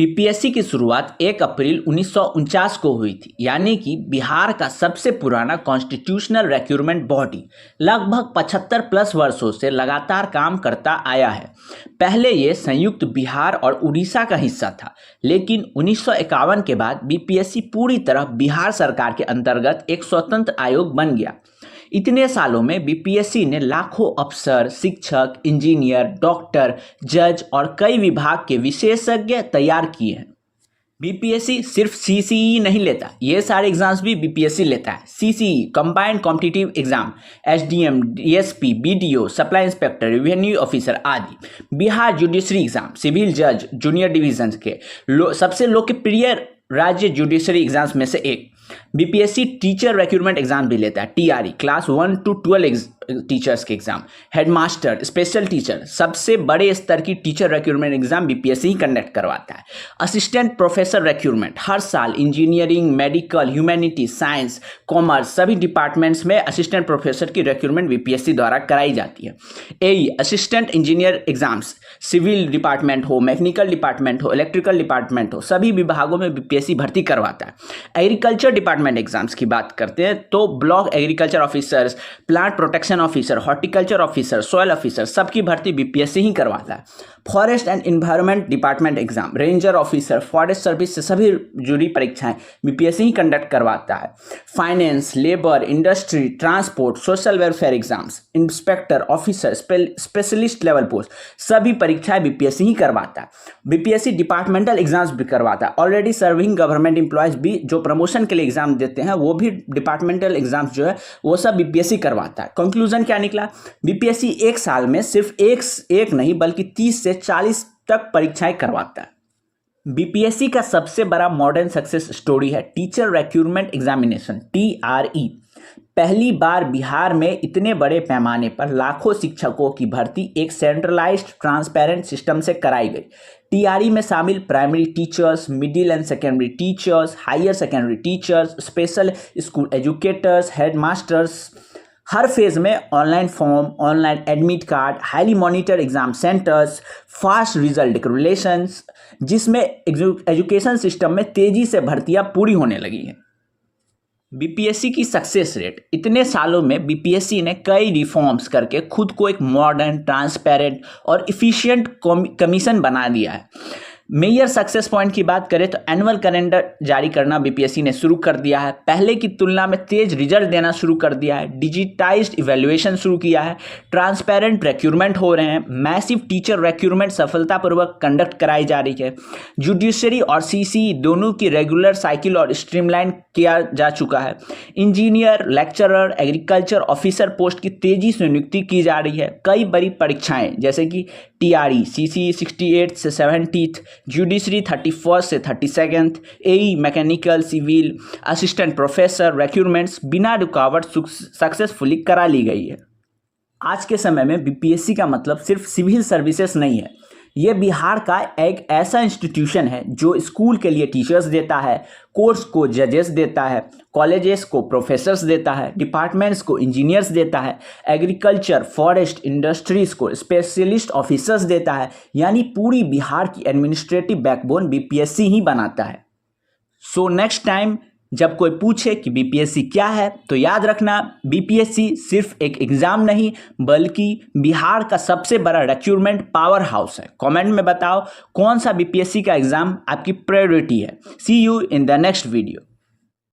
BPSC की शुरुआत 1 अप्रैल 1949 को हुई थी, यानी कि बिहार का सबसे पुराना कॉन्स्टिट्यूशनल रिक्रूटमेंट बॉडी लगभग 75 प्लस वर्षों से लगातार काम करता आया है। पहले ये संयुक्त बिहार और उड़ीसा का हिस्सा था, लेकिन 1951 के बाद बीपीएससी पूरी तरह बिहार सरकार के अंतर्गत एक स्वतंत्र आयोग बन गया। इतने सालों में बीपीएससी ने लाखों अफसर, शिक्षक, इंजीनियर, डॉक्टर, जज और कई विभाग के विशेषज्ञ तैयार किए हैं। बीपीएससी सिर्फ सीसीई नहीं लेता, ये सारे एग्जाम्स भी बीपीएससी लेता है। CCE combined competitive exam, SDM, DSP, BDO, supply inspector, revenue officer आदि। बिहार जुडिशरी एग्जाम, सिविल जज, जूनियर डिवीजन के सबसे लोकप्रिय राज्य जुडिशरी एग्जाम्स में से एक। बीपीएससी टीचर रिक्रूटमेंट एग्जाम भी लेता है, टीआरई, क्लास 1 to 12 टीचर्स के एग्जाम। हेडमास्टर, स्पेशल टीचर, सबसे बड़े स्तर की टीचर रिक्रूटमेंट एग्जाम बीपीएससी ही कंडक्ट करवाता है। असिस्टेंट प्रोफेसर रिक्रूटमेंट, हर साल engineering, medical, humanity, science, commerce सभी डिपार्टमेंट्स में असिस्टेंट प्रोफेसर की रिक्रूटमेंट बीपीएससी द्वारा कराई जाती है। AE, assistant engineer exams, civil department हो, मैकेनिकल डिपार्टमेंट हो, इलेक्ट्रिकल डिपार्टमेंट हो, सभी विभागों में बीपीएससी भर्ती करवाता है। एग्रीकल्चर डिपार्टमेंट एग्जाम्स की बात करते हैं तो block agriculture officers, plant protection officer, horticulture officer, soil officer, सबकी भर्ती बीपीएससी ही करवाता है। Forest and environment department exam, ranger officer, forest service से सभी जुड़ी परीक्षाएं बीपीएससी ही कंडक्ट करवाता है। Finance, labour, industry, transport, social welfare exams, inspector, officer, specialist level post, सभी परीक्षाएं बीपीएससी ही करवाता है। बीपीएससी डिपार्टमेंटल एग्जाम्स भी करवाता है। ऑलरेडी सर्विंग गवर्नमेंट एम्प्लॉयज भी जो प्रमोशन के लिए एग्जाम देते हैं वो भी डिपार्टमेंटल एग्जाम्स जो है वो सब बीपीएससी करवाता है। कंक्लूजन क्या निकला? बीपीएससी एक साल में सिर्फ एक नहीं बल्कि 30 से 40 तक परीक्षाएं करवाता है। बीपीएससी का सबसे बड़ा मॉडर्न सक्सेस स्टोरी है टीचर रिक्रूटमेंट एग्जामिनेशन, टीआरई। पहली बार बिहार में इतने बड़े पैमाने पर लाखों शिक्षकों की भर्ती एक सेंट्रलाइज्ड ट्रांसपेरेंट सिस्टम से कराई गई। टीआरई में शामिल primary teachers, middle and secondary teachers, higher secondary teachers, special school educators, headmasters. हर फेज में online form, online admit card, highly monitor exam centres, fast result declarations, जिसमें एजुकेशन सिस्टम में तेजी से भर्तियां पूरी होने लगी हैं। बीपीएससी की सक्सेस रेट, इतने सालों में बीपीएससी ने कई रिफॉर्म्स करके खुद को एक मॉडर्न, ट्रांसपेरेंट और इफिशिएंट कमीशन बना दिया है। मेजर सक्सेस पॉइंट की बात करें तो एनुअल कैलेंडर जारी करना बीपीएससी ने शुरू कर दिया है। पहले की तुलना में तेज रिजल्ट देना शुरू कर दिया है। डिजिटाइज्ड इवैल्यूएशन शुरू किया है। ट्रांसपेरेंट रिक्रूटमेंट हो रहे हैं। मैसिव टीचर रिक्रूटमेंट सफलतापूर्वक कंडक्ट कराई जा रही है। जुडिशरी और सीसी दोनों की रेगुलर साइकिल और स्ट्रीमलाइन किया जा चुका है। Engineer, lecturer, agriculture officer post की तेजी से नियुक्ति की जा रही है। कई बड़ी परीक्षाएं जैसे कि टीआरई, सीसी 68 से 70, जुडिशरी 31 से 32, AE, mechanical, civil, assistant professor recruitments बिना रुकावट सक्सेसफुली करा ली गई है। आज के समय में बीपीएससी का मतलब सिर्फ सिविल सर्विसेज नहीं है, ये बिहार का एक ऐसा इंस्टीट्यूशन है जो स्कूल के लिए टीचर्स देता है, कोर्स को जजेस देता है, कॉलेजेस को प्रोफेसर्स देता है, डिपार्टमेंट्स को इंजीनियर्स देता है, एग्रीकल्चर, फॉरेस्ट, इंडस्ट्रीज को स्पेशलिस्ट ऑफिसर्स देता है। यानी पूरी बिहार की एडमिनिस्ट्रेटिव बैकबोन बीपीएससी ही बनाता है। सो नेक्स्ट टाइम जब कोई पूछे कि बीपीएससी क्या है तो याद रखना, बीपीएससी सिर्फ एक एग्जाम नहीं बल्कि बिहार का सबसे बड़ा रिक्रूटमेंट पावर हाउस है। कमेंट में बताओ कौन सा बीपीएससी का एग्जाम आपकी प्रायोरिटी है। See you in the next video.